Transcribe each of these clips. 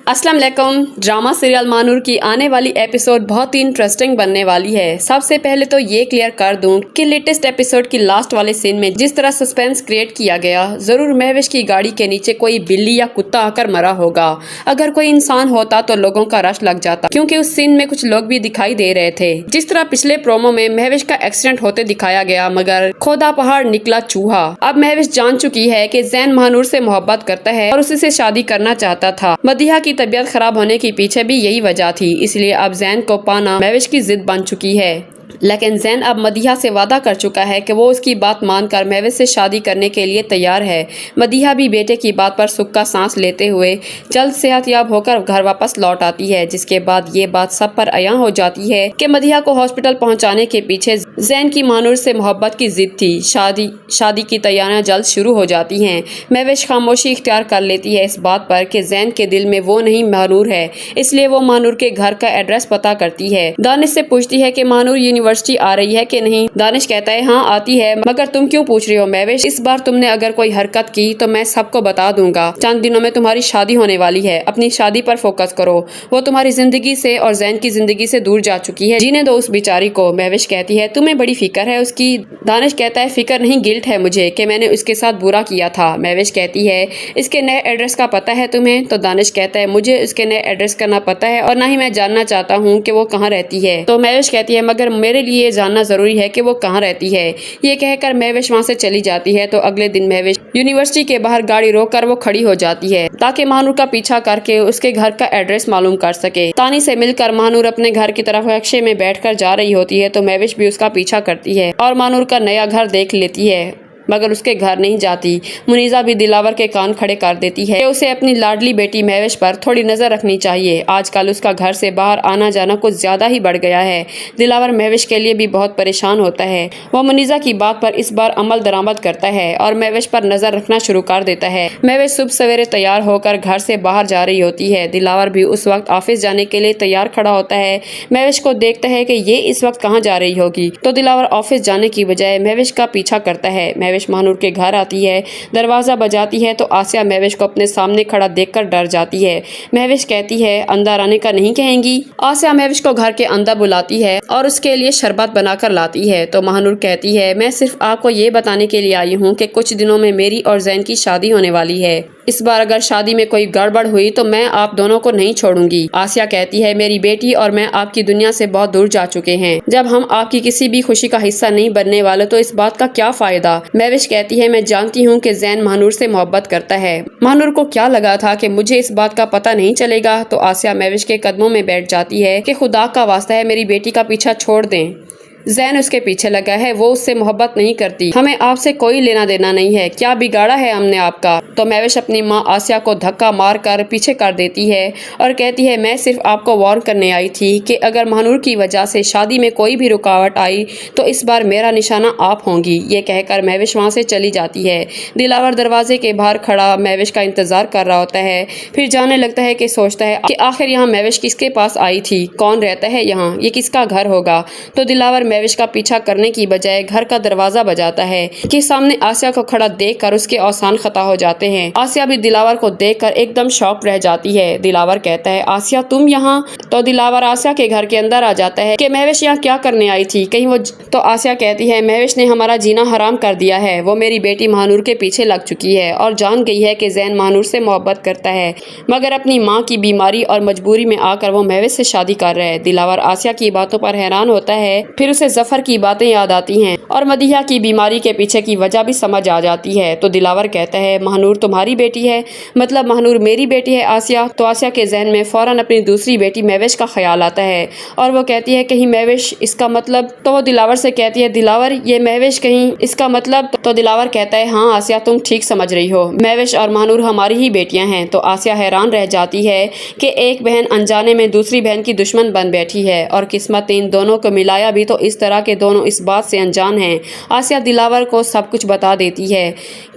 अस्सलाम वालेकुम। Drama serial Manur की आने वाली एपिसोड बहुत ही इंटरेस्टिंग बनने वाली है। सबसे पहले तो ये क्लियर कर दूं कि लेटेस्ट एपिसोड की लास्ट वाले सीन में जिस तरह सस्पेंस क्रिएट किया गया, जरूर महविश की गाड़ी के नीचे कोई बिल्ली या कुत्ता आकर मरा होगा। अगर कोई इंसान होता तो लोगों का रश लग जाता, क्योंकि उस सीन में कुछ लोग भी दिखाई दे रहे थे। जिस तरह पिछले प्रोमो में महविश का एक्सीडेंट होते दिखाया गया, मगर खोदा पहाड़ निकला चूहा। अब महविश जान चुकी है कि जैन महानूर से मोहब्बत करता है और उसी से शादी करना चाहता था। मदिहा की तबीयत खराब होने के पीछे भी यही वजह थी, इसलिए अब जैन को पाना महविश की जिद बन चुकी है। लेकिन जैन अब मदिहा से वादा कर चुका है कि वो उसकी बात मानकर महविश से शादी करने के लिए तैयार है। मदिहा भी बेटे की बात पर सुख का सांस लेते हुए जल्द सेहतयाब होकर घर वापस लौट आती है, जिसके बाद ये बात सब पर अयां हो जाती है कि मदिहा को हॉस्पिटल पहुंचाने के पीछे जैन की मानूर से मोहब्बत की जिद थी। शादी की तैयारियां जल्द शुरू हो जाती हैं। महविश खामोशी इख्तियार कर लेती है इस बात पर कि जैन के दिल में वो नहीं मानूर है, इसलिए वो मानूर के घर का एड्रेस पता करती है। दानिश से पूछती है कि मानूर यूनिवर्सिटी आ रही है कि नहीं। दानिश कहता है हाँ आती है, मगर तुम क्यों पूछ रही हो महविश? इस बार तुमने अगर कोई हरकत की तो मैं सबको बता दूंगा। चंद दिनों में तुम्हारी शादी होने वाली है, अपनी शादी पर फोकस करो। वो तुम्हारी जिंदगी से और जैन की जिंदगी से दूर जा चुकी है, जीने दो उस बेचारी को। महविश कहती है तुम्हें बड़ी फिक्र है उसकी। दानिश कहता है फिक्र नहीं, गिल्ट है मुझे कि मैंने उसके साथ बुरा किया था। महविश कहती है इसके नए एड्रेस का पता है तुम्हें? तो दानिश कहता है मुझे उसके नए एड्रेस का ना पता है और ना ही मैं जानना चाहता हूँ कि वो कहाँ रहती है। तो महविश कहती है मगर मेरे लिए जानना जरूरी है कि वो कहाँ रहती है। ये कहकर महविश वहाँ से चली जाती है। तो अगले दिन महविश यूनिवर्सिटी के बाहर गाड़ी रोककर वो खड़ी हो जाती है ताकि महानूर का पीछा करके उसके घर का एड्रेस मालूम कर सके। तानी से मिलकर महानूर अपने घर की तरफ रिक्शे में बैठकर जा रही होती है, तो महविश भी उसका पीछा करती है और महानूर का नया घर देख लेती है, मगर उसके घर नहीं जाती। मुनीजा भी दिलावर के कान खड़े कर देती है कि उसे अपनी लाडली बेटी महविश पर थोड़ी नजर रखनी चाहिए। आजकल उसका घर से बाहर आना जाना कुछ ज्यादा ही बढ़ गया है। दिलावर महविश के लिए भी बहुत परेशान होता है। वह मुनीजा की बात पर इस बार अमल दरामद करता है और महविश पर नजर रखना शुरू कर देता है। महविश सुबह सवेरे तैयार होकर घर से बाहर जा रही होती है। दिलावर भी उस वक्त ऑफिस जाने के लिए तैयार खड़ा होता है। महविश को देखता है कि ये इस वक्त कहाँ जा रही होगी, तो दिलावर ऑफिस जाने की बजाय महविश का पीछा करता है। महविश महानूर के घर आती है, दरवाजा बजाती है तो आसिया महविश को अपने सामने खड़ा देखकर डर जाती है। महविश कहती है अंदर आने का नहीं कहेंगी। आसिया महविश को घर के अंदर बुलाती है और उसके लिए शरबत बनाकर लाती है। तो महानूर कहती है मैं सिर्फ आपको ये बताने के लिए आई हूँ कि कुछ दिनों में मेरी और जैन की शादी होने वाली है। इस बार अगर शादी में कोई गड़बड़ हुई तो मैं आप दोनों को नहीं छोड़ूंगी। आसिया कहती है मेरी बेटी और मैं आपकी दुनिया से बहुत दूर जा चुके हैं। जब हम आपकी किसी भी खुशी का हिस्सा नहीं बनने वाले तो इस बात का क्या फायदा। महविश कहती है मैं जानती हूँ कि जैन महानूर से मोहब्बत करता है। महानूर को क्या लगा था कि मुझे इस बात का पता नहीं चलेगा। तो आसिया महविश के कदमों में बैठ जाती है कि खुदा का वास्ता है मेरी बेटी का पीछा छोड़ दें। जैन उसके पीछे लगा है, वो उससे मोहब्बत नहीं करती। हमें आपसे कोई लेना देना नहीं है, क्या बिगाड़ा है हमने आपका। तो महविश अपनी माँ आसिया को धक्का मार कर पीछे कर देती है और कहती है मैं सिर्फ आपको वार्न करने आई थी कि अगर महानूर की वजह से शादी में कोई भी रुकावट आई तो इस बार मेरा निशाना आप होंगी। ये कहकर महविश वहाँ से चली जाती है। दिलावर दरवाजे के बाहर खड़ा महविश का इंतजार कर रहा होता है, फिर जाने लगता है कि सोचता है कि आखिर यहाँ महविश किसके पास आई थी, कौन रहता है यहाँ, ये किसका घर होगा। तो दिलावर महविश का पीछा करने की बजाय घर का दरवाजा बजाता है कि सामने आसिया को खड़ा देखकर उसके औसान खता हो जाते हैं। आसिया भी दिलावर को देखकर एकदम शॉक रह जाती है। दिलावर कहता है आसिया तुम यहाँ। तो दिलावर आसिया के घर के अंदर आ जाता है कि महविश यहाँ क्या करने आई थी, कहीं वो। तो आसिया कहती है महविश ने हमारा जीना हराम कर दिया है। वो मेरी बेटी महानूर के पीछे लग चुकी है और जान गई है कि जैन महानूर से मोहब्बत करता है, मगर अपनी माँ की बीमारी और मजबूरी में आकर वो महविश से शादी कर रहा है। दिलावर आसिया की बातों पर हैरान होता है, फिर उसे जफर की बातें याद आती हैं और मदिहा की बीमारी के पीछे की वजह भी समझ आ जाती है। तो दिलावर कहता है महानूर तुम्हारी बेटी है, मतलब महानूर मेरी बेटी है आसिया। तो आसिया के जहन में फौरन अपनी दूसरी बेटी महविश का ख्याल आता है और वो कहती है कहीं महविश, इसका मतलब। तो वो दिलावर से कहती है दिलावर ये महविश कहीं, इसका मतलब। तो दिलावर कहता है हाँ आसिया तुम ठीक समझ रही हो, महविश और महानूर हमारी ही बेटियां हैं। तो आसिया हैरान रह जाती है कि एक बहन अनजाने में दूसरी बहन की दुश्मन बन बैठी है और किस्मत इन दोनों को मिलाया भी तो इस इस तरह के दोनों इस बात से अनजान हैं। आसिया दिलावर को सब कुछ बता देती है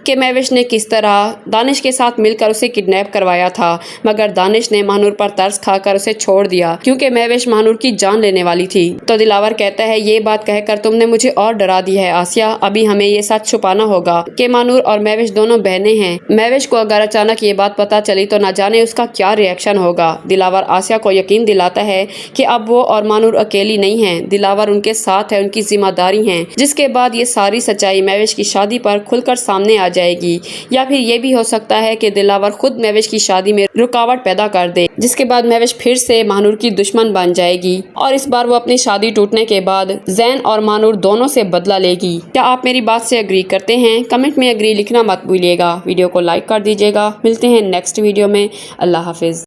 कि महविश ने किस तरह दानिश के साथ मिलकर उसे किडनैप करवाया था, मगर दानिश ने महानूर पर तरस खाकर उसे छोड़ दिया क्योंकि महविश महानूर की जान लेने वाली थी। तो दिलावर कहता है, ये बात कहकर तुमने मुझे और डरा दिया है आसिया, अभी हमें ये सच छुपाना होगा कि महानूर और महविश दोनों बहनें हैं। महविश को अगर अचानक ये बात पता चली तो न जाने उसका क्या रिएक्शन होगा। दिलावर आसिया को यकीन दिलाता है कि अब वो और महानूर अकेली नहीं है, दिलावर उनके साथ है, उनकी जिम्मेदारी है। जिसके बाद ये सारी सच्चाई महविश की शादी पर खुलकर सामने आ जाएगी। या फिर ये भी हो सकता है कि दिलावर खुद महविश की शादी में रुकावट पैदा कर दे, जिसके बाद महविश फिर से महानूर की दुश्मन बन जाएगी और इस बार वो अपनी शादी टूटने के बाद जैन और महानूर दोनों से बदला लेगी। क्या आप मेरी बात से एग्री करते हैं? कमेंट में एग्री लिखना मत भूलिएगा। वीडियो को लाइक कर दीजिएगा। मिलते हैं नेक्स्ट वीडियो में। अल्लाह हाफिज।